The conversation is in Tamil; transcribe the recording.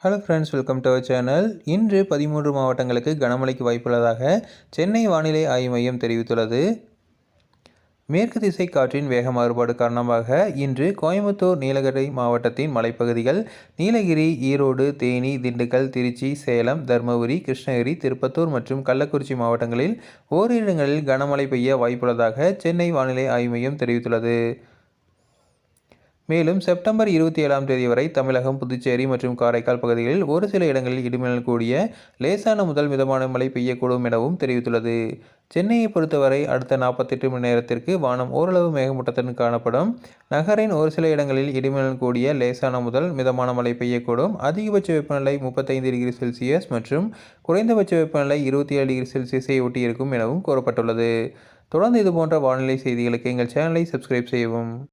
Hello friends, welcome to our channel. இன்று 13 மாவட்டங்களுக்கு கனமழைக்கு வாய்ப்புள்ளதாக சென்னை வானிலை ஆய்வு மையம் தெரிவித்துள்ளது. மேற்கு திசை காற்றின் வேக மாறுபாடு காரணமாக இன்று கோயம்புத்தூர், நீலகிரி மாவட்டத்தின் மலைப்பகுதிகள், நீலகிரி, ஈரோடு, தேனி, திண்டுக்கல், திருச்சி, சேலம், தருமபுரி, கிருஷ்ணகிரி, திருப்பத்தூர் மற்றும் கள்ளக்குறிச்சி மாவட்டங்களில் ஓரிரு இடங்களில் கனமழை பெய்ய வாய்ப்புள்ளதாக சென்னை வானிலை ஆய்வு மையம் தெரிவித்துள்ளது. மேலும் செப்டம்பர் 27ஆம் தேதி வரை தமிழகம், புதுச்சேரி மற்றும் காரைக்கால் பகுதிகளில் ஒரு சில இடங்களில் இடிமின்னல் கூடிய லேசான முதல் மிதமான மழை பெய்யக்கூடும் எனவும் தெரிவித்துள்ளது. சென்னையை பொறுத்தவரை அடுத்த 48 மணி நேரத்திற்கு வானம் ஓரளவு மேகமூட்டத்துடன் காணப்படும். நகரின் ஒரு சில இடங்களில் இடிமின்னல் கூடிய லேசான முதல் மிதமான மழை பெய்யக்கூடும். அதிகபட்ச வெப்பநிலை 35 டிகிரி செல்சியஸ் மற்றும் குறைந்தபட்ச வெப்பநிலை 27 டிகிரி செல்சியஸை ஒட்டி இருக்கும் எனவும் கூறப்பட்டுள்ளது. தொடர்ந்து இதுபோன்ற வானிலை செய்திகளுக்கு எங்கள் சேனலை சப்ஸ்கிரைப் செய்யவும்.